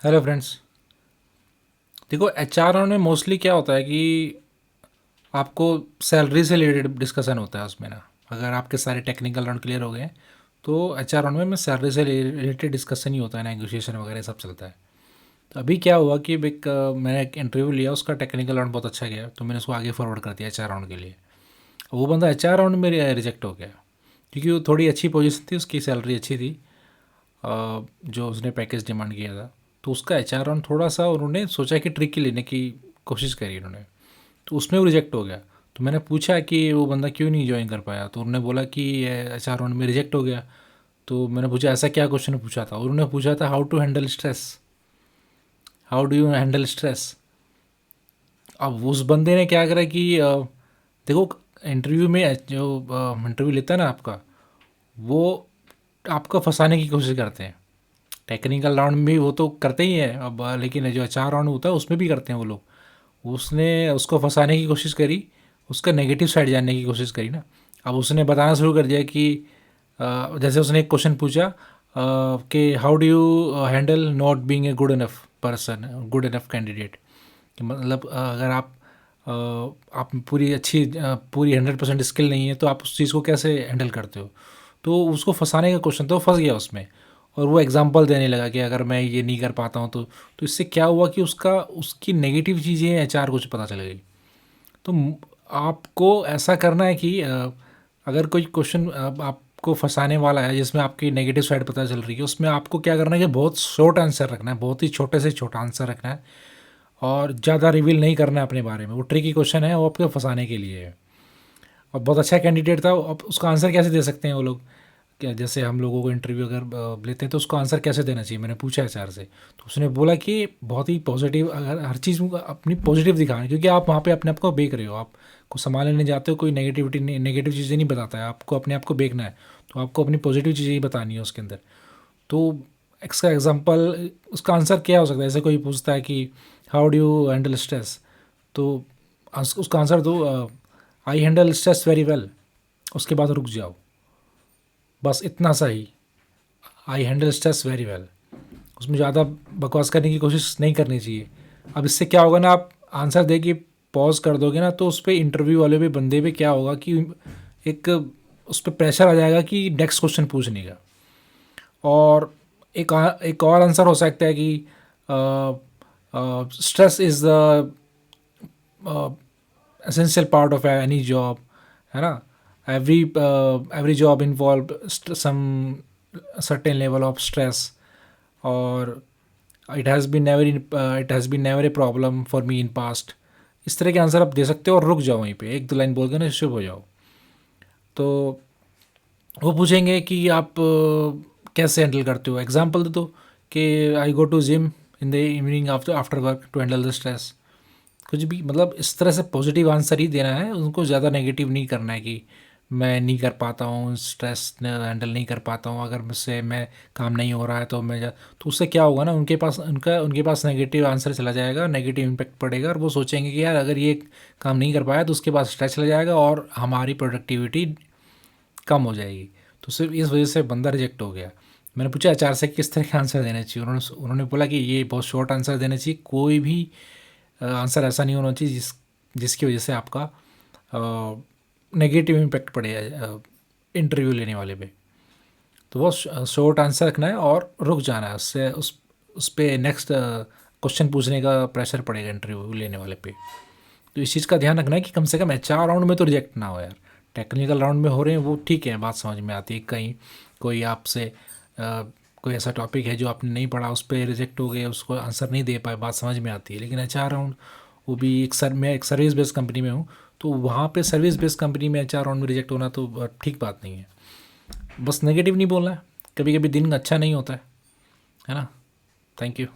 Hello friends. देखो HR round में mostly क्या होता है कि आपको सैलरी से रिलेटेड डिस्कशन होता है उसमें ना। अगर आपके सारे टेक्निकल राउंड क्लियर हो गए तो एचआर राउंड में सैलरी से रिलेटेड डिस्कशन ही होता है, नेगोशिएशन वगैरह सब चलता है। तो अभी क्या हुआ कि मैंने एक इंटरव्यू लिया, उसका टेक्निकल राउंड बहुत अच्छा गया तो मैंने उसको आगे फॉरवर्ड कर दिया एचआर राउंड के लिए। वो बंदा एचआर राउंड में रिजेक्ट हो गया क्योंकि वो थोड़ी अच्छी पोजीशन थी, उसकी सैलरी अच्छी थी, जो उसने पैकेज डिमांड किया था। तो उसका एचआर राउंड थोड़ा सा उन्होंने सोचा कि ट्रिकी लेने की कोशिश करी उन्होंने, तो उसमें वो रिजेक्ट हो गया। तो मैंने पूछा कि वो बंदा क्यों नहीं ज्वाइन कर पाया, तो उन्होंने बोला कि एचआर राउंड में रिजेक्ट हो गया। तो मैंने पूछा ऐसा क्या क्वेश्चन पूछा था, उन्होंने पूछा था how to handle stress, how do you handle stress. अब उस बंदे ने क्या करा कि देखो इंटरव्यू में जो इंटरव्यू लेता है ना आपका, वो आपको फंसाने की कोशिश करते हैं। टेक्निकल राउंड में भी वो तो करते ही हैं अब, लेकिन जो एचआर राउंड होता है उसमें भी करते हैं वो लोग। उसने उसको फंसाने की कोशिश करी, उसका नेगेटिव साइड जानने की कोशिश करी ना। अब उसने बताना शुरू कर दिया कि जैसे उसने एक क्वेश्चन पूछा कि how do you handle not being a good enough person, good enough candidate. कि मतलब अगर आप पूरी 100% स्किल नहीं है तो आप उस चीज़ को कैसे हैंडल करते हो। तो उसको फंसाने का क्वेश्चन, तो फंस गया उसमें। और वो एग्जांपल देने लगा कि अगर मैं ये नहीं कर पाता हूँ तो इससे क्या हुआ कि उसकी नेगेटिव चीज़ें एचआर को पता चल गई। तो आपको ऐसा करना है कि अगर कोई क्वेश्चन आपको फंसाने वाला है जिसमें आपकी नेगेटिव साइड पता चल रही है, उसमें आपको क्या करना है कि बहुत शॉर्ट आंसर रखना है, बहुत ही छोटे से छोटा आंसर रखना है और ज़्यादा रिवील नहीं करना है अपने बारे में। वो ट्रिकी क्वेश्चन है, वो आपको फंसाने के लिए है। और बहुत अच्छा कैंडिडेट था। अब उसका आंसर कैसे दे सकते हैं वो लोग, क्या जैसे हम लोगों को इंटरव्यू अगर लेते हैं तो उसको आंसर कैसे देना चाहिए, मैंने पूछा एचआर से। तो उसने बोला कि बहुत ही पॉजिटिव, अगर हर चीज़ में अपनी पॉजिटिव दिखाना है, क्योंकि आप वहाँ पे अपने आप को बेच रहे हो, आपको संभालने नहीं जाते हो, कोई नेगेटिविटी नहीं, नेगेटिव चीज़ें नहीं बताता है, आपको अपने आप को बेचना है। तो आपको अपनी पॉजिटिव चीज़ें ही बतानी है उसके अंदर। तो इसका एग्जांपल, उसका आंसर क्या हो सकता है। जैसे कोई पूछता है कि how do you handle stress, तो उसका आंसर दो, I handle stress very well. उसके बाद रुक जाओ, बस इतना सा ही, I handle stress very well. उसमें ज़्यादा बकवास करने की कोशिश नहीं करनी चाहिए। अब इससे क्या होगा ना, आप आंसर दे के पॉज कर दोगे ना, तो उस पर इंटरव्यू वाले भी बंदे पे क्या होगा कि एक उस पर प्रेशर आ जाएगा कि नेक्स्ट क्वेश्चन पूछने का। और एक और आंसर हो सकता है कि stress is the essential part of any job, है ना। Every job involve some certain level of stress, और it has been never a problem for me in past. इस तरह के आंसर आप दे सकते हो और रुक जाओ वहीं पे, एक दो लाइन बोल के ना चुप हो जाओ। तो वो पूछेंगे कि आप कैसे हैंडल करते हो, एग्जांपल दे दो कि I go to gym in the evening after after work to handle the stress. कुछ भी, मतलब इस तरह से पॉजिटिव आंसर ही देना है उनको, ज़्यादा नेगेटिव नहीं करना है कि मैं नहीं कर पाता हूँ, स्ट्रेस हैंडल नहीं कर पाता हूँ, अगर मुझसे मैं काम नहीं हो रहा है तो तो उससे क्या होगा ना, उनके पास नेगेटिव आंसर चला जाएगा, नेगेटिव इम्पैक्ट पड़ेगा, और वो सोचेंगे कि यार अगर ये काम नहीं कर पाया तो उसके पास स्ट्रेस चला जाएगा और हमारी प्रोडक्टिविटी कम हो जाएगी। तो सिर्फ इस वजह से बंदा रिजेक्ट हो गया। मैंने पूछा एचआर से किस तरह का आंसर देना चाहिए, उन्होंने बोला कि ये बहुत शॉर्ट आंसर देना चाहिए, कोई भी आंसर ऐसा नहीं होना चाहिए जिसकी वजह से आपका नेगेटिव इम्पैक्ट पड़े इंटरव्यू लेने वाले पे। तो वो शॉर्ट आंसर रखना है और रुक जाना है, उससे उस पर नेक्स्ट क्वेश्चन पूछने का प्रेशर पड़ेगा इंटरव्यू लेने वाले पे। तो इस चीज़ का ध्यान रखना है कि कम से कम एचआर राउंड में तो रिजेक्ट ना हो यार। टेक्निकल राउंड में हो रहे हैं वो ठीक है, बात समझ में आती है। कहीं कोई आपसे कोई ऐसा टॉपिक है जो आपने नहीं पढ़ा, उस पर रिजेक्ट हो गए, उसको आंसर नहीं दे पाए, बात समझ में आती है। लेकिन एचआर राउंड, वो भी मैं एक सर्विस बेस्ड कंपनी में हूँ, तो वहाँ पे सर्विस बेस्ड कंपनी में एचआर राउंड में रिजेक्ट होना तो ठीक बात नहीं है। बस नेगेटिव नहीं बोलना है, कभी कभी दिन अच्छा नहीं होता है ना। Thank you.